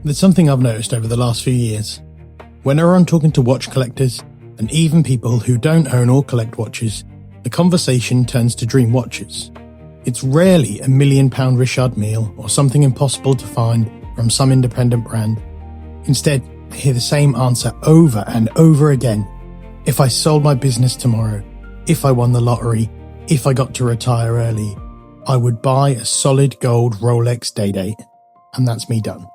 There's something I've noticed over the last few years. Whenever I'm talking to watch collectors, and even people who don't own or collect watches, the conversation turns to dream watches. It's rarely a £1 million Richard Mille or something impossible to find from some independent brand. Instead, I hear the same answer over and over again. If I sold my business tomorrow, if I won the lottery, if I got to retire early, I would buy a solid gold Rolex day-date, and that's me done.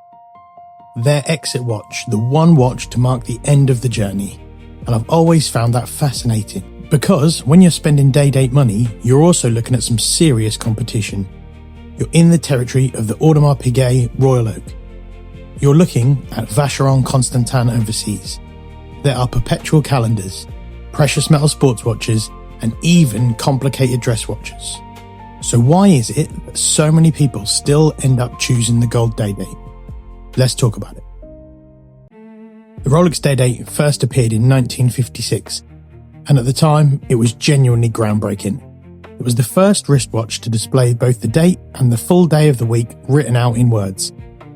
Their exit watch, the one watch to mark the end of the journey. And I've always found that fascinating, because when you're spending day-date money, you're also looking at some serious competition. You're in the territory of the Audemars Piguet Royal Oak. You're looking at Vacheron Constantin overseas. There are perpetual calendars, precious metal sports watches, and even complicated dress watches. So why is it that so many people still end up choosing the gold day-date? Let's talk about it. The Rolex day-date first appeared in 1956, and at the time it was genuinely groundbreaking. It was the first wristwatch to display both the date and the full day of the week written out in words.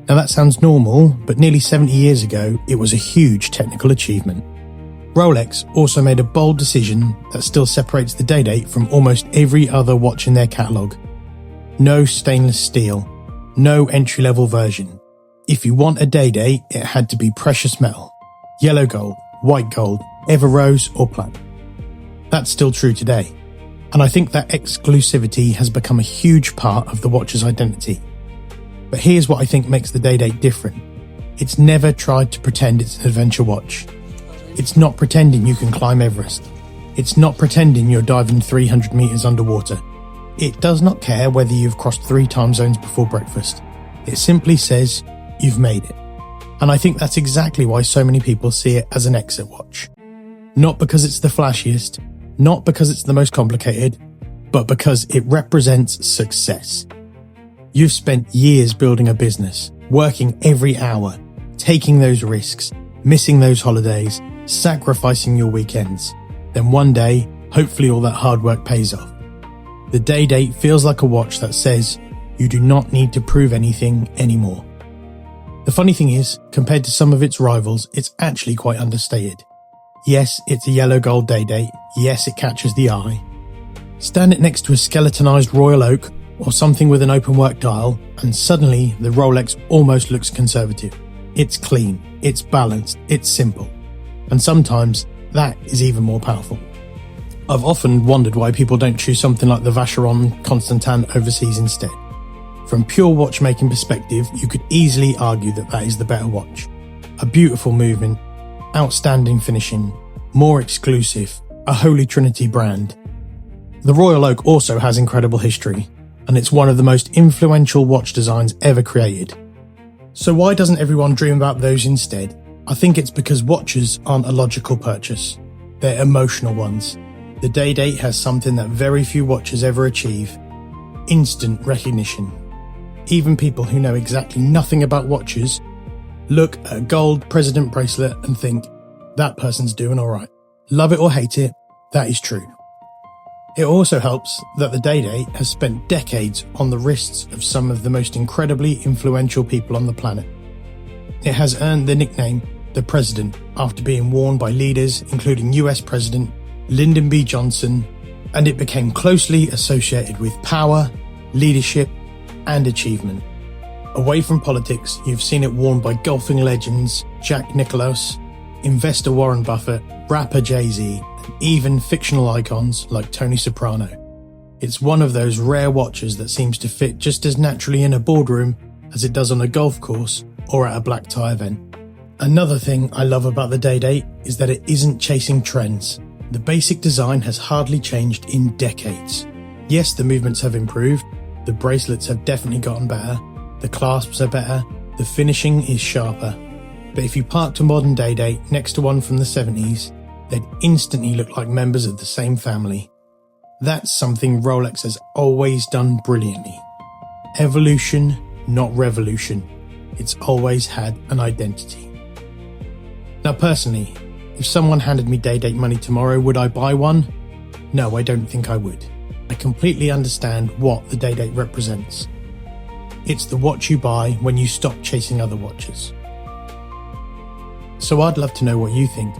Now that sounds normal, but nearly 70 years ago it was a huge technical achievement. Rolex also made a bold decision that still separates the day-date from almost every other watch in their catalogue. No stainless steel, no entry-level version. If you want a day-date, it had to be precious metal. Yellow gold, white gold, ever rose or platinum. That's still true today. And I think that exclusivity has become a huge part of the watch's identity. But here's what I think makes the day-date different. It's never tried to pretend it's an adventure watch. It's not pretending you can climb Everest. It's not pretending you're diving 300 meters underwater. It does not care whether you've crossed 3 time zones before breakfast. It simply says, you've made it. And I think that's exactly why so many people see it as an exit watch. Not because it's the flashiest, not because it's the most complicated, but because it represents success. You've spent years building a business, working every hour, taking those risks, missing those holidays, sacrificing your weekends. Then one day, hopefully all that hard work pays off. The day-date feels like a watch that says, you do not need to prove anything anymore. The funny thing is, compared to some of its rivals, it's actually quite understated. Yes, it's a yellow gold day-date. Yes, it catches the eye. Stand it next to a skeletonized Royal Oak or something with an open work dial, and suddenly the Rolex almost looks conservative. It's clean, it's balanced, it's simple. And sometimes that is even more powerful. I've often wondered why people don't choose something like the Vacheron Constantin overseas instead. From pure watchmaking perspective, you could easily argue that that is the better watch. A beautiful movement, outstanding finishing, more exclusive, a holy trinity brand. The Royal Oak also has incredible history, and it's one of the most influential watch designs ever created. So why doesn't everyone dream about those instead? I think it's because watches aren't a logical purchase. They're emotional ones. The day-date has something that very few watches ever achieve: instant recognition. Even people who know exactly nothing about watches look at a gold president bracelet and think, that person's doing alright. Love it or hate it, that is true. It also helps that the day-date has spent decades on the wrists of some of the most incredibly influential people on the planet. It has earned the nickname the President after being worn by leaders including US President Lyndon B. Johnson, and it became closely associated with power, leadership, and achievement. Away from politics, you've seen it worn by golfing legends Jack Nicklaus, investor Warren Buffett, rapper Jay-Z, and even fictional icons like Tony Soprano. It's one of those rare watches that seems to fit just as naturally in a boardroom as it does on a golf course or at a black tie event. Another thing I love about the day-date is that it isn't chasing trends. The basic design has hardly changed in decades. Yes, the movements have improved, the bracelets have definitely gotten better, the clasps are better, the finishing is sharper. But if you parked a modern day-date next to one from the 70s, they'd instantly look like members of the same family. That's something Rolex has always done brilliantly. Evolution, not revolution. It's always had an identity. Now personally, if someone handed me day-date money tomorrow, would I buy one? No, I don't think I would. I completely understand what the day-date represents. It's the watch you buy when you stop chasing other watches. So I'd love to know what you think.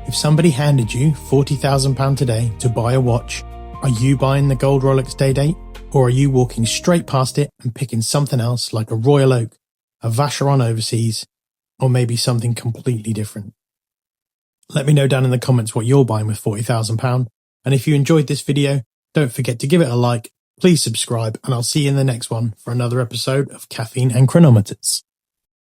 If somebody handed you £40,000 today to buy a watch, are you buying the gold Rolex Day-Date? Or are you walking straight past it and picking something else like a Royal Oak, a Vacheron Overseas, or maybe something completely different? Let me know down in the comments what you're buying with £40,000. And if you enjoyed this video, don't forget to give it a like, please subscribe, and I'll see you in the next one for another episode of Caffeine and Chronometers.